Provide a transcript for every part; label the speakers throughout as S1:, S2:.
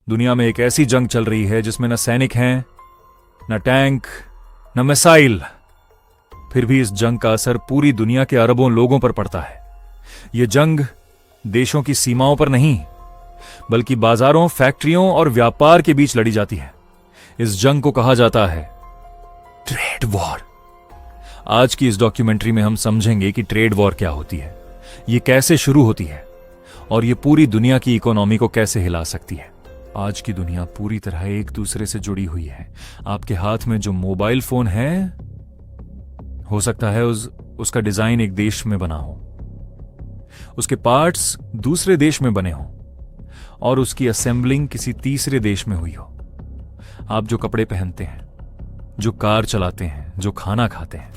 S1: दुनिया में एक ऐसी जंग चल रही है जिसमें न सैनिक हैं, न टैंक, न मिसाइल। फिर भी इस जंग का असर पूरी दुनिया के अरबों लोगों पर पड़ता है। यह जंग देशों की सीमाओं पर नहीं, बल्कि बाजारों, फैक्ट्रियों और व्यापार के बीच लड़ी जाती है। इस जंग को कहा जाता है ट्रेड वॉर। आज की इस डॉक्यूमेंट्री में हम समझेंगे कि ट्रेड वॉर क्या होती है, ये कैसे शुरू होती है और ये पूरी दुनिया की इकोनॉमी को कैसे हिला सकती है। आज की दुनिया पूरी तरह एक दूसरे से जुड़ी हुई है। आपके हाथ में जो मोबाइल फोन है, हो सकता है उसका डिजाइन एक देश में बना हो, उसके पार्ट्स दूसरे देश में बने हों और उसकी असेंबलिंग किसी तीसरे देश में हुई हो। आप जो कपड़े पहनते हैं, जो कार चलाते हैं, जो खाना खाते हैं,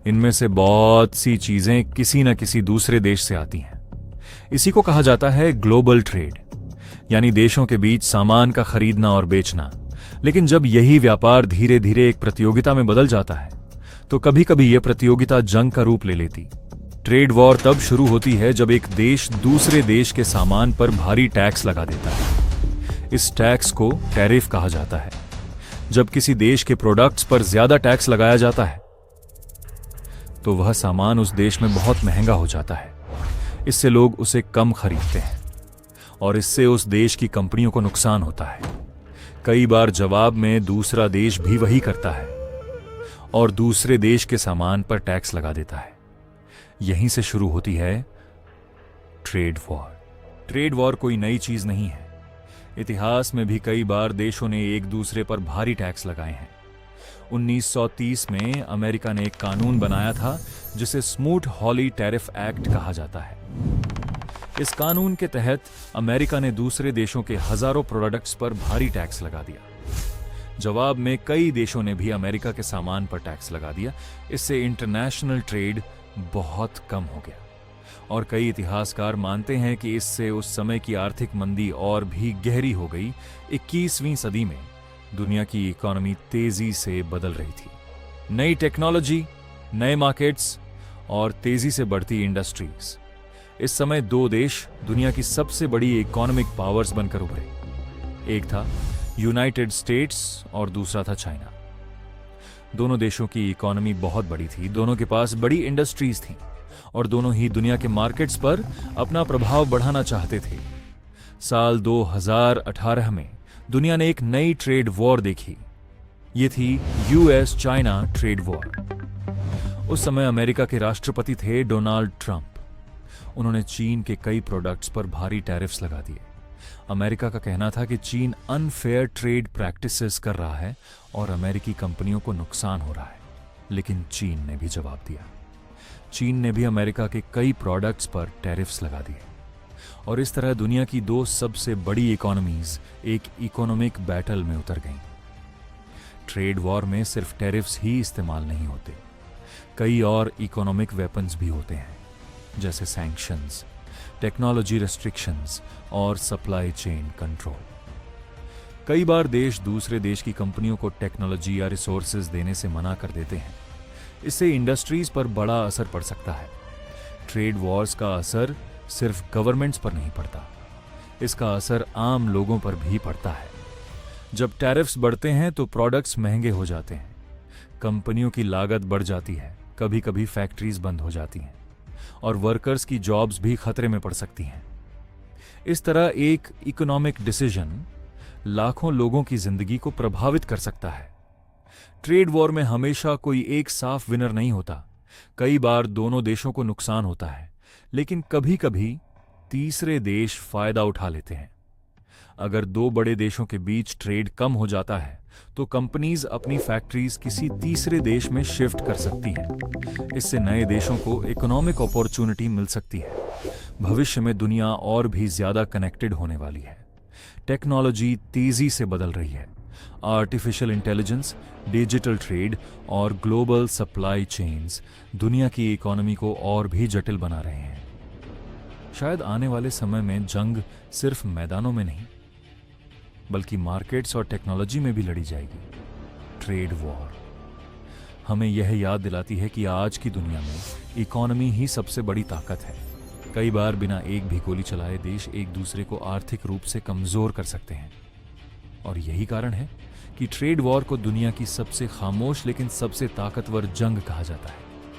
S1: इनमें से बहुत सी चीजें किसी न किसी दूसरे देश से आती हैं। इसी को कहा जाता है ग्लोबल ट्रेड, यानी देशों के बीच सामान का खरीदना और बेचना। लेकिन जब यही व्यापार धीरे धीरे एक प्रतियोगिता में बदल जाता है, तो कभी कभी यह प्रतियोगिता जंग का रूप ले लेती। ट्रेड वॉर तब शुरू होती है जब एक देश दूसरे देश के सामान पर भारी टैक्स लगा देता है। इस टैक्स को टैरिफ कहा जाता है। जब किसी देश के प्रोडक्ट्स पर ज्यादा टैक्स लगाया जाता है, तो वह सामान उस देश में बहुत महंगा हो जाता है। इससे लोग उसे कम खरीदते हैं और इससे उस देश की कंपनियों को नुकसान होता है। कई बार जवाब में दूसरा देश भी वही करता है और दूसरे देश के सामान पर टैक्स लगा देता है। यहीं से शुरू होती है ट्रेड वॉर। ट्रेड वॉर कोई नई चीज नहीं है। इतिहास में भी कई बार देशों ने एक दूसरे पर भारी टैक्स लगाए हैं। 1930 में अमेरिका ने एक कानून बनाया था जिसे स्मूट-हॉली टैरिफ एक्ट कहा जाता है। इस कानून के तहत अमेरिका ने दूसरे देशों के हजारों प्रोडक्ट्स पर भारी टैक्स लगा दिया। जवाब में कई देशों ने भी अमेरिका के सामान पर टैक्स लगा दिया। इससे इंटरनेशनल ट्रेड बहुत कम हो गया और कई इतिहासकार मानते हैं कि इससे उस समय की आर्थिक मंदी और भी गहरी हो गई। 21वीं सदी में दुनिया की इकोनॉमी तेजी से बदल रही थी। नई टेक्नोलॉजी, नए मार्केट्स और तेजी से बढ़ती इंडस्ट्रीज। इस समय दो देश दुनिया की सबसे बड़ी इकोनॉमिक पावर्स बनकर उभरे। एक था यूनाइटेड स्टेट्स और दूसरा था चाइना। दोनों देशों की इकोनॉमी बहुत बड़ी थी, दोनों के पास बड़ी इंडस्ट्रीज थीं और दोनों ही दुनिया के मार्केट्स पर अपना प्रभाव बढ़ाना चाहते थे। साल 2018 में दुनिया ने एक नई ट्रेड वॉर देखी। ये थी यूएस चाइना ट्रेड वॉर। उस समय अमेरिका के राष्ट्रपति थे डोनाल्ड ट्रंप। उन्होंने चीन के कई प्रोडक्ट्स पर भारी टैरिफ्स लगा दिए। अमेरिका का कहना था कि चीन अनफेयर ट्रेड प्रैक्टिसेस कर रहा है और अमेरिकी कंपनियों को नुकसान हो रहा है। लेकिन चीन ने भी जवाब दिया। चीन ने भी अमेरिका के कई प्रोडक्ट्स पर टैरिफ्स लगा दिए और इस तरह दुनिया की दो सबसे बड़ी इकोनॉमीज एक इकोनॉमिक बैटल में उतर गईं। ट्रेड वॉर में सिर्फ टैरिफ्स ही इस्तेमाल नहीं होते, कई और इकोनॉमिक वेपन्स भी होते हैं, जैसे सैंक्शंस, टेक्नोलॉजी रेस्ट्रिक्शंस और सप्लाई चेन कंट्रोल। कई बार देश दूसरे देश की कंपनियों को टेक्नोलॉजी या रिसोर्सेज देने से मना कर देते हैं। इससे इंडस्ट्रीज पर बड़ा असर पड़ सकता है। ट्रेड वॉर्स का असर सिर्फ गवर्नमेंट्स पर नहीं पड़ता, इसका असर आम लोगों पर भी पड़ता है। जब टैरिफ्स बढ़ते हैं तो प्रोडक्ट्स महंगे हो जाते हैं, कंपनियों की लागत बढ़ जाती है, कभी कभी फैक्ट्रीज बंद हो जाती हैं और वर्कर्स की जॉब्स भी खतरे में पड़ सकती हैं। इस तरह एक इकोनॉमिक डिसीजन लाखों लोगों की जिंदगी को प्रभावित कर सकता है। ट्रेड वॉर में हमेशा कोई एक साफ विनर नहीं होता। कई बार दोनों देशों को नुकसान होता है, लेकिन कभी कभी तीसरे देश फायदा उठा लेते हैं। अगर दो बड़े देशों के बीच ट्रेड कम हो जाता है तो कंपनीज अपनी फैक्ट्रीज किसी तीसरे देश में शिफ्ट कर सकती हैं। इससे नए देशों को इकोनॉमिक अपॉर्चुनिटी मिल सकती है। भविष्य में दुनिया और भी ज्यादा कनेक्टेड होने वाली है। टेक्नोलॉजी तेजी से बदल रही है। आर्टिफिशियल इंटेलिजेंस, डिजिटल ट्रेड और ग्लोबल सप्लाई चेन्स दुनिया की इकोनॉमी को और भी जटिल बना रहे हैं। शायद आने वाले समय में जंग सिर्फ मैदानों में नहीं, बल्कि मार्केट्स और टेक्नोलॉजी में भी लड़ी जाएगी। ट्रेड वॉर हमें यह याद दिलाती है कि आज की दुनिया में इकोनॉमी ही सबसे बड़ी ताकत है। कई बार बिना एक भी गोली चलाए देश एक दूसरे को आर्थिक रूप से कमजोर कर सकते हैं। और यही कारण है कि ट्रेड वॉर को दुनिया की सबसे खामोश लेकिन सबसे ताकतवर जंग कहा जाता है।